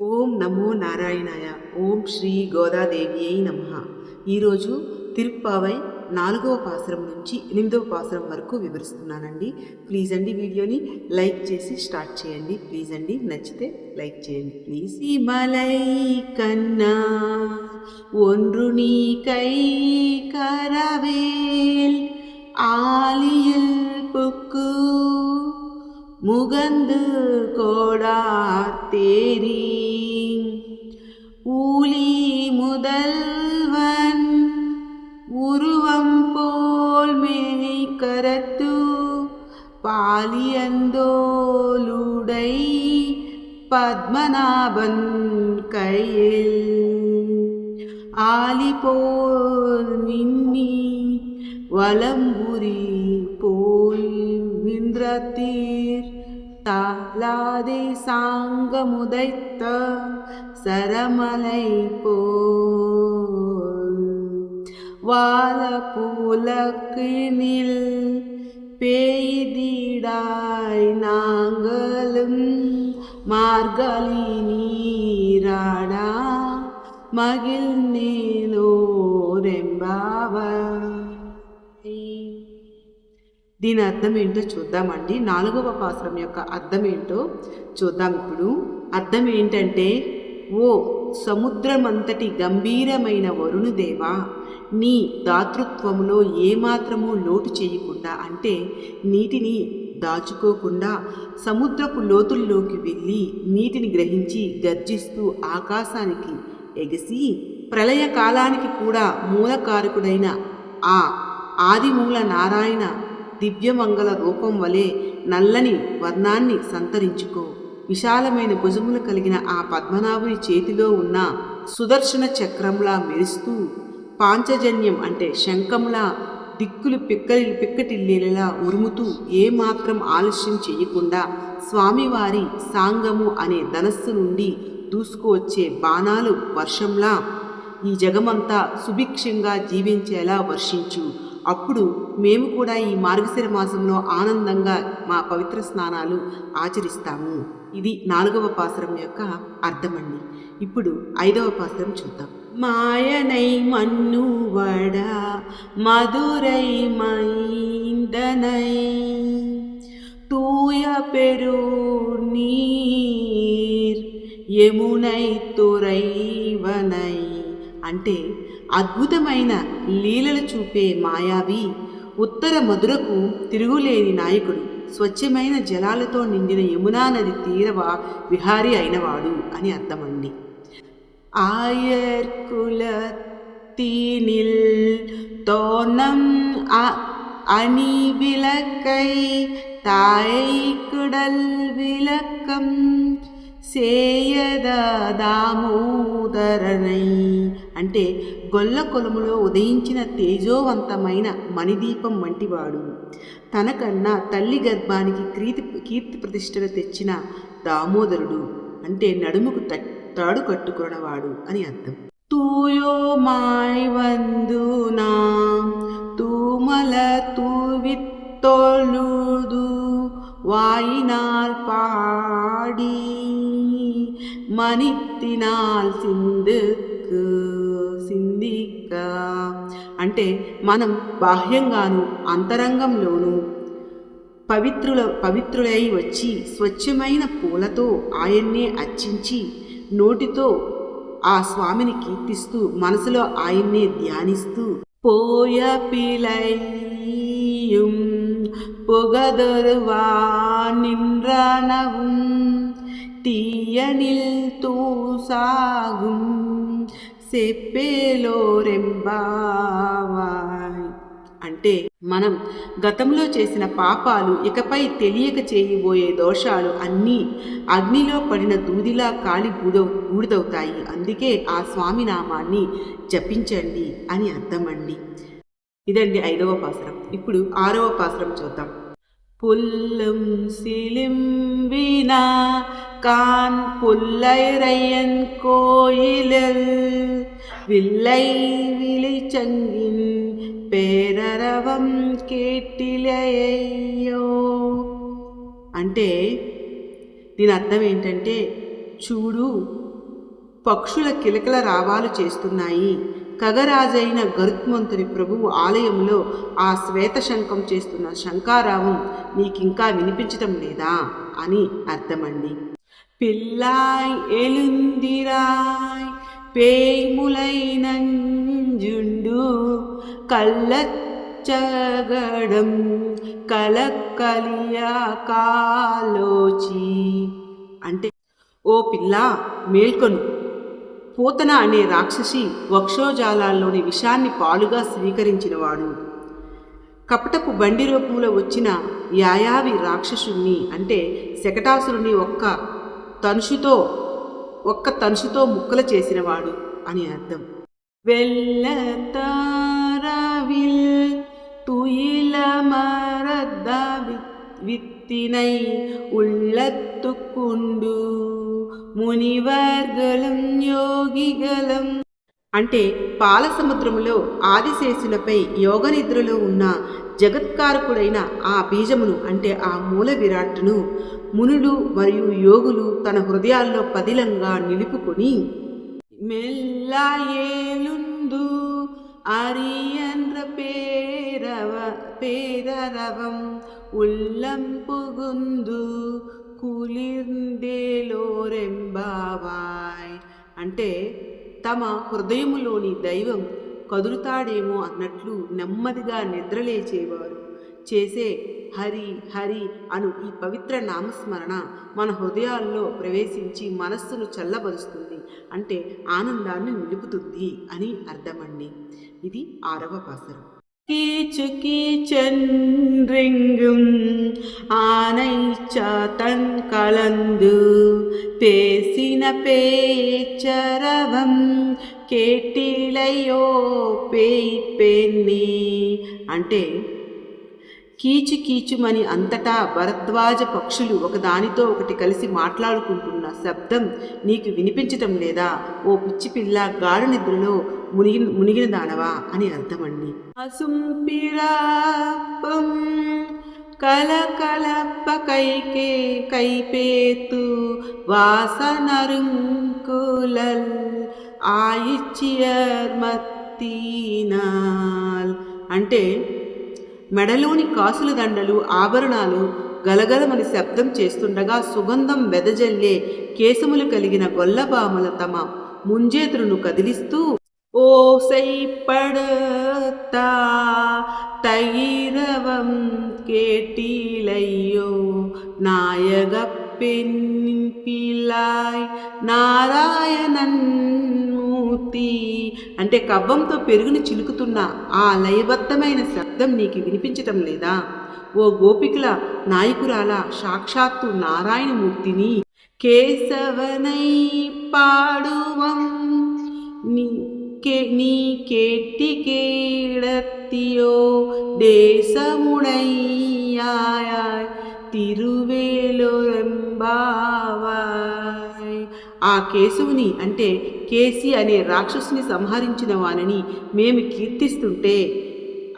ఓం నమో నారాయణాయ. ఓం శ్రీ గోదాదేవియై నమః. ఈరోజు తిరుప్పావై 4వ పాసురం నుంచి 8వ పాసురం వరకు వివరిస్తున్నానండి. ప్లీజ్ అండి వీడియోని లైక్ చేసి స్టార్ట్ చేయండి. ప్లీజ్ అండి, నచ్చితే లైక్ చేయండి ప్లీజ్. ఇమలై కన్నా ఒன்று நீ கை கரவேல் ஆலியில் புக்கு முகந்து கோடார் தேரி ஊலி முதல்வன் உருவம் போல் மேய் கரத்து பாலியந்தோலுடை பத்மநாபன் கையில் ஆலி போல் மின்னி வலம்புரி போல் வின்றத்தீர் தாலாதே சாங்கமுதைத்த சரமலை போல் வாழப்பூலக்கினில் பேய்தீடாய் நாங்களும் மார்கழி நீராடா దీని అర్థం ఏంటో చూద్దామండి. 4వ పాసురం యొక్క అర్థం ఏంటో చూద్దాం. ఇప్పుడు అర్థం ఏంటంటే, ఓ సముద్రమంతటి గంభీరమైన వరుణుదేవా, నీ దాతృత్వములో ఏమాత్రము లోటు చేయకుండా, అంటే నీటిని దాచుకోకుండా సముద్రపు లోతుల్లోకి వెళ్ళి నీటిని గ్రహించి గర్జిస్తూ ఆకాశానికి ఎగసి ప్రళయకాలానికి కూడా మూలకారకుడైన ఆ ఆదిమూల నారాయణ దివ్యమంగళ రూపం వలె నల్లని వర్ణాన్ని సంతరించుకో. విశాలమైన భుజములు కలిగిన ఆ పద్మనాభుని చేతిలో ఉన్న సుదర్శన చక్రంలా మెరుస్తూ, పాంచజన్యం అంటే శంఖంలా దిక్కులు పిక్కటిల్లేలా ఉరుముతూ ఏమాత్రం ఆలస్యం చేయకుండా స్వామివారి సాంగము అనే ధనస్సు నుండి దూసుకువచ్చే బాణాలు వర్షంలా ఈ జగమంతా సుభిక్షంగా జీవించేలా వర్షించు. అప్పుడు మేము కూడా ఈ మార్గశిర మాసంలో ఆనందంగా మా పవిత్ర స్నానాలు ఆచరిస్తాము. ఇది 4వ పాసురం యొక్క అర్థమండి. ఇప్పుడు 5వ పాసురం చూద్దాం. మాయనై మన్ను వడ మధురై మైందనై తూయ పెరు నీర్ యమునై తురైవనై అంటే అద్భుతమైన లీలలు చూపే మాయావి, ఉత్తర మధురకు తిరుగులేని నాయకుడు, స్వచ్ఛమైన జలాలతో నిండిన యమునా నది తీరవ విహారీ అయినవాడు అని అర్థమండి. ఆయర్కులతీనిల్ తోనం అణి విలకై తాయైకుడల్ విలకం సేయద దామోదరనై అంటే గొల్ల కొలుములో ఉదయించిన తేజోవంతమైన మణిదీపం వంటివాడు, తనకన్నా తల్లి గర్భానికి కీర్తి ప్రతిష్టలు తెచ్చిన దామోదరుడు అంటే నడుముకు తాడు కట్టుకున్నవాడు అని అర్థం. తూయో మాయ్ వందు నా తూమల తూవిత్తోలుదు வாயினால் பாடி மனித்தினால் సిందిక అంటే మనం బాహ్యంగాను అంతరంగంలోనూ పవిత్రులై వచ్చి స్వచ్ఛమైన పూలతో ఆయన్నే అర్చించి నోటితో ఆ స్వామిని కీర్తిస్తూ మనసులో ఆయన్నే ధ్యానిస్తూ పోయ పిలైயும் புகதொருவா நின்றனவும் தீயனில் தூசாகும் సెప్పేలోరెంబావాయ్ అంటే మనం గతంలో చేసిన పాపాలు, ఇకపై తెలియక చేయబోయే దోషాలు అన్నీ అగ్నిలో పడిన దూదిలా కాలి బూడిదవుతాయి. అందుకే ఆ స్వామి నామాన్ని జపించండి అని అర్థమండి. ఇదండి 5వ పాసురం. ఇప్పుడు 6వ పాసురం చూద్దాం. పుల్లం సిలింబినా கான் புல்லைரையன் கோயிலில் வில்லை விழிச்சங்கின் பேரரவம் కేటిలయ్యో అంటే దీని అర్థం ఏంటంటే, చూడు పక్షుల కిలకల రావాలు చేస్తున్నాయి. ఖగరాజైన గరుత్మంతుని ప్రభువు ఆలయంలో ఆ శ్వేతశంఖం చేస్తున్న శంఖారావం నీకింకా వినిపించటం లేదా అని అర్థమండి. పిల్లాయ్ ఎలుందిరాయ్ పేములైనంజుండు కళ్ళచ్చగడం కలక్కలియా కాలోచి అంటే, ఓ పిల్ల మేల్కొను, పూతన అనే రాక్షసి వక్షోజాలాల్లోని విషాన్ని పాలుగా స్వీకరించినవాడు. కపటపు బండి రూపంలో వచ్చిన యాయావి రాక్షసుణ్ణి అంటే శకటాసురుని ఒక్క తనుషుతో ముక్కలు చేసినవాడు అని అర్థం. వెల్లతారవిల్ తుయిల మరద్ద విత్తినై ఉళ్ళత్తుకుండు మునివర్గలం యోగిగలం అంటే పాలసముద్రములో ఆదిశేషులపై యోగనిద్రలో ఉన్న జగత్కారకుడైన ఆ బీజమును అంటే ఆ మూల విరాట్టును మునులు మరియు యోగులు తన హృదయాల్లో పదిలంగా నిలుపుకొని మెల్లయేలుందు అరియంద్ర పేరరవం ఉల్లంపుగుందు కులిర్ందేలోరెంబావాయ్ అంటే తమ హృదయములోని దైవం కదులుతాడేమో అన్నట్లు నెమ్మదిగా నిద్రలేచేవారు చేసే హరి హరి అను ఈ పవిత్ర నామస్మరణ మన హృదయాల్లో ప్రవేశించి మనస్సును చల్లబరుస్తుంది అంటే ఆనందాన్ని నిలుపుతుంది అని అర్థమండి. ఇది 6వ పాసరం. కీచు కీచండ్రింగుం ఆనైచాతన్ కలందు పేసిన పేచరవం కేటిలయో పేపెన్ని అంటే కీచు కీచుమని అంతటా భరద్వాజ పక్షులు ఒకదానితో ఒకటి కలిసి మాట్లాడుకుంటున్న శబ్దం నీకు వినిపించటం లేదా? ఓ పిచ్చి పిల్ల గాఢ నిద్రలో మునిగిన దానవా అని అర్థమండి. అసుంపిరాపం కలకలప్ప కైపేతు వాసనరుంకులల్ ఆయిచ్చియర్మత్తీనాల్ అంటే మెడలోని కాసుల దండలు ఆభరణాలు గలగలమని శబ్దం చేస్తుండగా సుగంధం వెదజల్లే కేశములు కలిగిన గొల్లబామల తమ ముంజేతులను కదిలిస్తూ ఓసైపడతా తైరవం కేటీలయ్యో నాయగప్పెన్పిలాయ్ నారాయణన్ అంటే కవ్వంతో పెరుగుని చిలుకుతున్న ఆ లయబద్ధమైన శబ్దం నీకు వినిపించటం లేదా? ఓ గోపికల నాయకురాల సాక్షాత్తు నారాయణమూర్తిని కేశవనై పాడువం నీ కేటికేడత్తియో దేశముడయ్యాయ్ తిరువేలోరెంబావాయ్ ఆ కేశవుని అంటే కేసి అనే రాక్షసుని సంహరించిన వానని మేము కీర్తిస్తుంటే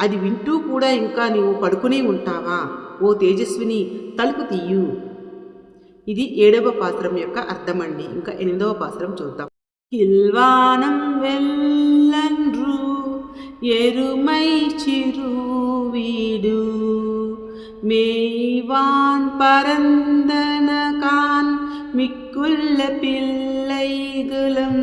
అది వింటూ కూడా ఇంకా నీవు పడుకునే ఉంటావా? ఓ తేజస్విని తలుపు తీయు. ఇది 7వ పాత్రం యొక్క అర్థమండి. ఇంకా 8వ పాత్రం చూద్దాం. కిల్వానం వెల్లండ్రు ఎరుమై చిరువీడు మేవాన్ పరందనకాన్ మిక్కుళ్ళ పిల్లైగులం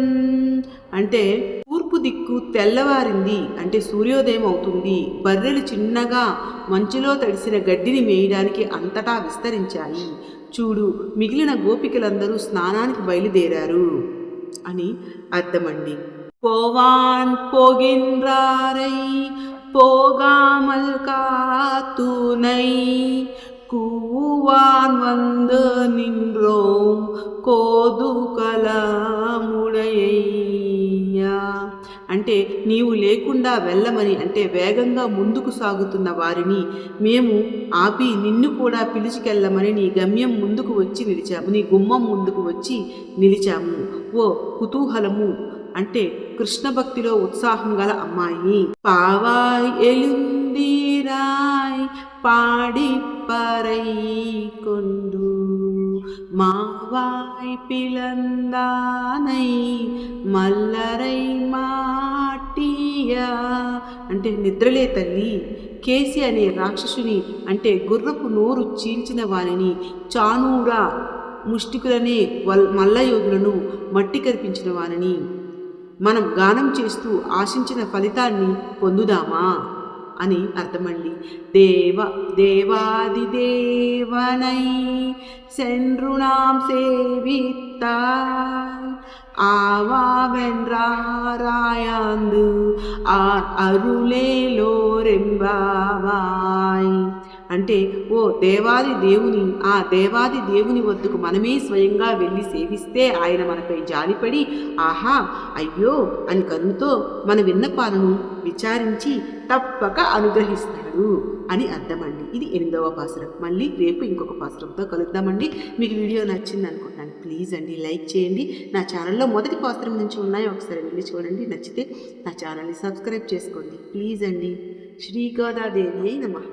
అంటే తూర్పు దిక్కు తెల్లవారింది అంటే సూర్యోదయం అవుతుంది. బర్రెలు చిన్నగా మంచులో తడిసిన గడ్డిని మేయడానికి అంతటా విస్తరించాయి. చూడు, మిగిలిన గోపికలందరూ స్నానానికి బయలుదేరారు అని అర్థమండి. పోవాన్ పోగిన్రారై పోగామల్ కాతునై கூவான் வந்து நின்றோம் కోదుకలముడయ్యా అంటే నీవు లేకుండా వెళ్ళమని అంటే వేగంగా ముందుకు సాగుతున్న వారిని మేము ఆపి నిన్ను కూడా పిలుచుకెళ్ళమని నీ గమ్యం ముందుకు వచ్చి నిలిచాము, నీ గుమ్మం ముందుకు వచ్చి నిలిచాము. ఓ కుతూహలము అంటే కృష్ణ భక్తిలో ఉత్సాహం గల అమ్మాయి. పావాయ్ ఎలుందిరాయ్ పాడి పరై కొండు மாவாய் పిలందానై మల్లరై మాటియా అంటే నిద్రలే తల్లి, కేసి అనే రాక్షసుని అంటే గుర్రపు నోరు చీల్చిన వారిని, చాణూరా ముష్టికులనే మల్లయోధులను మట్టి కరిపించిన వారిని మనం గానం చేస్తూ ఆశించిన ఫలితాన్ని పొందుదామా అని అర్థమండి. దేవాది దేవనై సెన్రుణాం సేవిత్తాయ్ ఆవావెన్రారాయాందు అరులేలోరెంబావాయ్ అంటే ఓ దేవాది దేవుని, ఆ దేవాది దేవుని వద్దకు మనమే స్వయంగా వెళ్ళి సేవిస్తే ఆయన మనపై జాలిపడి ఆహా అయ్యో అని కరుణతో మన విన్నపాలను విచారించి తప్పక అనుగ్రహిస్తాడు అని అర్థమండి. ఇది 8వ పాసురం. మళ్ళీ రేపు ఇంకొక పాసురంతో కలుద్దామండి. మీకు వీడియో నచ్చింది అనుకుంటున్నాను. ప్లీజ్ అండి లైక్ చేయండి. నా ఛానల్లో మొదటి పాసురం నుంచి ఉన్నాయి, ఒకసారి వెళ్ళి చూడండి. నచ్చితే నా ఛానల్ని సబ్స్క్రైబ్ చేసుకోండి ప్లీజ్ అండి. శ్రీగోదాదేవి నమః.